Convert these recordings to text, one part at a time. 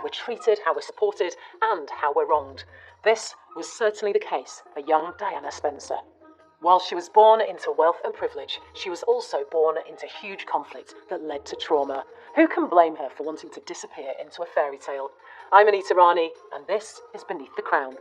we're treated, how we're supported, and how we're wronged. This was certainly the case for young Diana Spencer. While she was born into wealth and privilege, she was also born into huge conflict that led to trauma. Who can blame her for wanting to disappear into a fairy tale? I'm Anita Rani, and this is Beneath the Crown.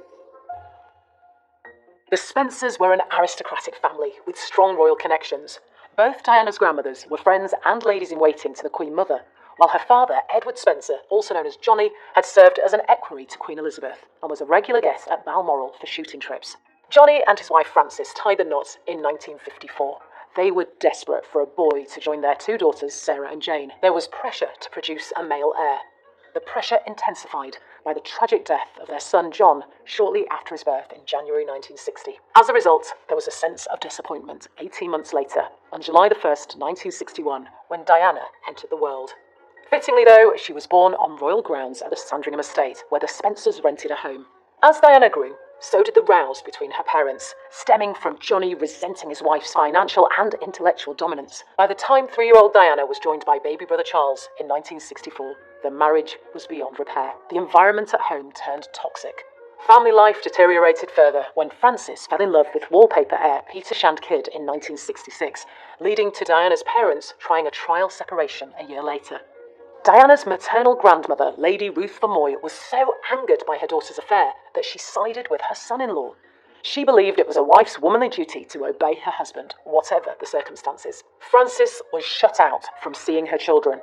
The Spencers were an aristocratic family with strong royal connections. Both Diana's grandmothers were friends and ladies-in-waiting to the Queen Mother, while her father, Edward Spencer, also known as Johnny, had served as an equerry to Queen Elizabeth and was a regular guest at Balmoral for shooting trips. Johnny and his wife Frances tied the knot in 1954. They were desperate for a boy to join their two daughters, Sarah and Jane. There was pressure to produce a male heir. The pressure intensified by the tragic death of their son John shortly after his birth in January 1960. As a result, there was a sense of disappointment 18 months later, on July the 1st, 1961, when Diana entered the world. Fittingly though, she was born on royal grounds at the Sandringham estate, where the Spencers rented a home. As Diana grew, so did the rows between her parents, stemming from Johnny resenting his wife's financial and intellectual dominance. By the time 3-year-old Diana was joined by baby brother Charles in 1964, the marriage was beyond repair. The environment at home turned toxic. Family life deteriorated further when Frances fell in love with wallpaper heir Peter Shand Kidd in 1966, leading to Diana's parents trying a trial separation a year later. Diana's maternal grandmother, Lady Ruth Vermoy, was so angered by her daughter's affair that she sided with her son-in-law. She believed it was a wife's womanly duty to obey her husband, whatever the circumstances. Frances was shut out from seeing her children.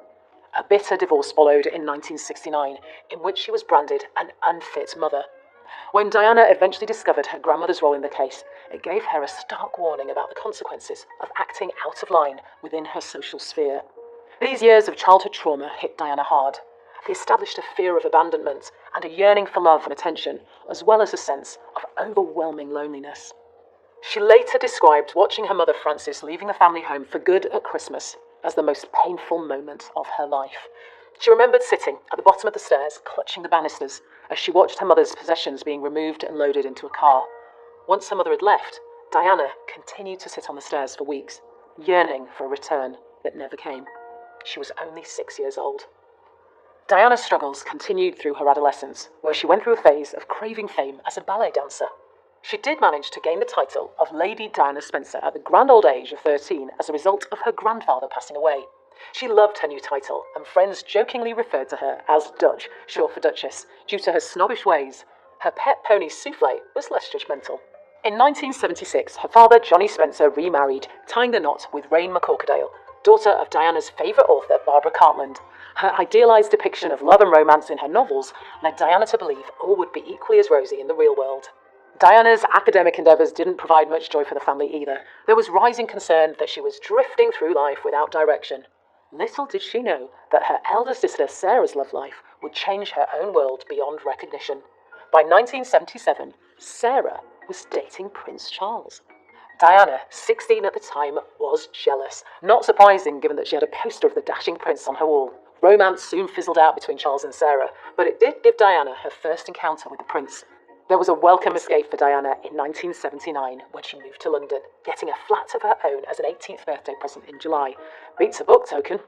A bitter divorce followed in 1969, in which she was branded an unfit mother. When Diana eventually discovered her grandmother's role in the case, it gave her a stark warning about the consequences of acting out of line within her social sphere. These years of childhood trauma hit Diana hard. They established a fear of abandonment and a yearning for love and attention, as well as a sense of overwhelming loneliness. She later described watching her mother Frances leaving the family home for good at Christmas as the most painful moment of her life. She remembered sitting at the bottom of the stairs, clutching the banisters, as she watched her mother's possessions being removed and loaded into a car. Once her mother had left, Diana continued to sit on the stairs for weeks, yearning for a return that never came. She was only 6 years old. Diana's struggles continued through her adolescence, where she went through a phase of craving fame as a ballet dancer. She did manage to gain the title of Lady Diana Spencer at the grand old age of 13 as a result of her grandfather passing away. She loved her new title, and friends jokingly referred to her as Dutch, short for Duchess, due to her snobbish ways. Her pet pony Soufflé was less judgmental. In 1976, her father Johnny Spencer remarried, tying the knot with Rain McCorkadale, daughter of Diana's favourite author Barbara Cartland. Her idealised depiction of love and romance in her novels led Diana to believe all would be equally as rosy in the real world. Diana's academic endeavours didn't provide much joy for the family either. There was rising concern that she was drifting through life without direction. Little did she know that her elder sister Sarah's love life would change her own world beyond recognition. By 1977, Sarah was dating Prince Charles. Diana, 16 at the time, was jealous. Not surprising given that she had a poster of the dashing prince on her wall. Romance soon fizzled out between Charles and Sarah, but it did give Diana her first encounter with the prince. There was a welcome escape for Diana in 1979 when she moved to London, getting a flat of her own as an 18th birthday present in July. Beats a book token.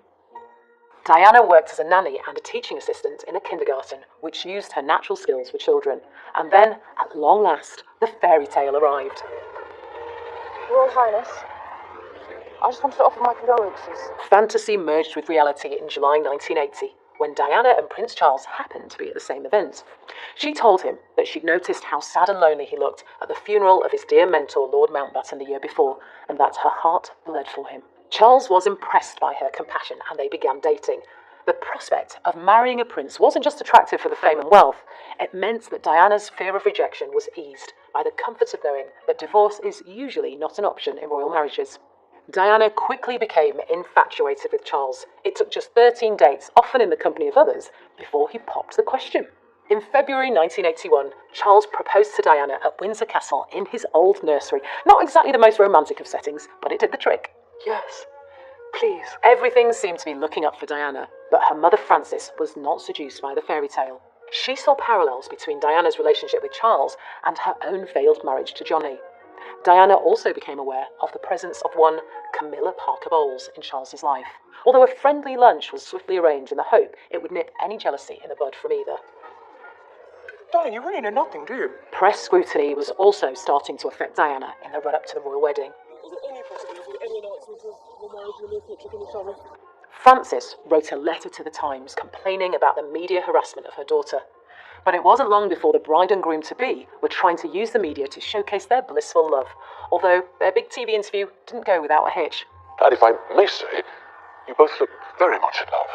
Diana worked as a nanny and a teaching assistant in a kindergarten, which used her natural skills with children. And then, at long last, the fairy tale arrived. Royal Highness, I just wanted to offer my condolences. Fantasy merged with reality in July 1980, when Diana and Prince Charles happened to be at the same event. She told him that she'd noticed how sad and lonely he looked at the funeral of his dear mentor Lord Mountbatten the year before, and that her heart bled for him. Charles was impressed by her compassion, and they began dating. The prospect of marrying a prince wasn't just attractive for the fame and wealth. It meant that Diana's fear of rejection was eased by the comfort of knowing that divorce is usually not an option in royal marriages. Diana quickly became infatuated with Charles. It took just 13 dates, often in the company of others, before he popped the question. In February 1981, Charles proposed to Diana at Windsor Castle in his old nursery. Not exactly the most romantic of settings, but it did the trick. Yes, please. Everything seemed to be looking up for Diana, but her mother Frances was not seduced by the fairy tale. She saw parallels between Diana's relationship with Charles and her own failed marriage to Johnny. Diana also became aware of the presence of one Camilla Parker Bowles in Charles's life, although a friendly lunch was swiftly arranged in the hope it would nip any jealousy in the bud from either. Darling, you really know nothing, do you? Press scrutiny was also starting to affect Diana in the run-up to the royal wedding. Is there any possibility any announcement of the marriage in the near future, can you tell me? Frances wrote a letter to the Times complaining about the media harassment of her daughter. But it wasn't long before the bride and groom-to-be were trying to use the media to showcase their blissful love, although their big TV interview didn't go without a hitch. And if I may say, you both look very much in love.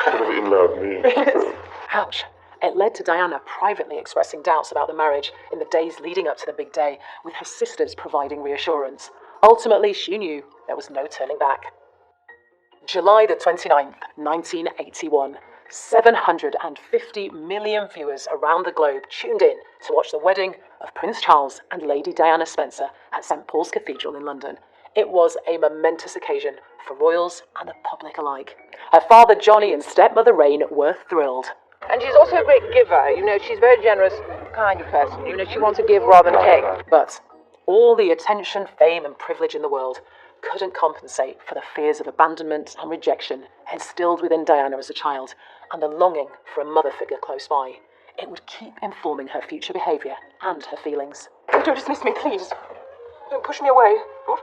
Whatever in love means. Ouch. It led to Diana privately expressing doubts about the marriage in the days leading up to the big day, with her sisters providing reassurance. Ultimately, she knew there was no turning back. July the 29th, 1981. 750 million viewers around the globe tuned in to watch the wedding of Prince Charles and Lady Diana Spencer at St Paul's Cathedral in London. It was a momentous occasion for royals and the public alike. Her father Johnny and stepmother Rain were thrilled. And she's also a great giver. You know, she's a very generous kind of person. You know, she wants to give rather than take. But all the attention, fame and privilege in the world couldn't compensate for the fears of abandonment and rejection instilled within Diana as a child, and the longing for a mother figure close by. It would keep informing her future behaviour and her feelings. Don't dismiss me, please. Don't push me away. What?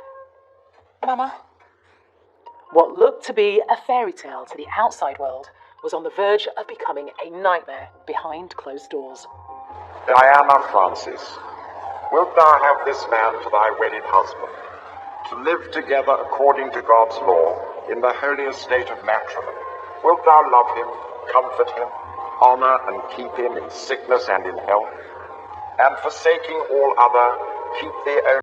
Mama? What looked to be a fairy tale to the outside world was on the verge of becoming a nightmare behind closed doors. Diana Francis, wilt thou have this man for thy wedded husband, to live together according to God's law in the holiest state of matrimony? Wilt thou love him, comfort him, honor and keep him in sickness and in health, and forsaking all other, keep thee only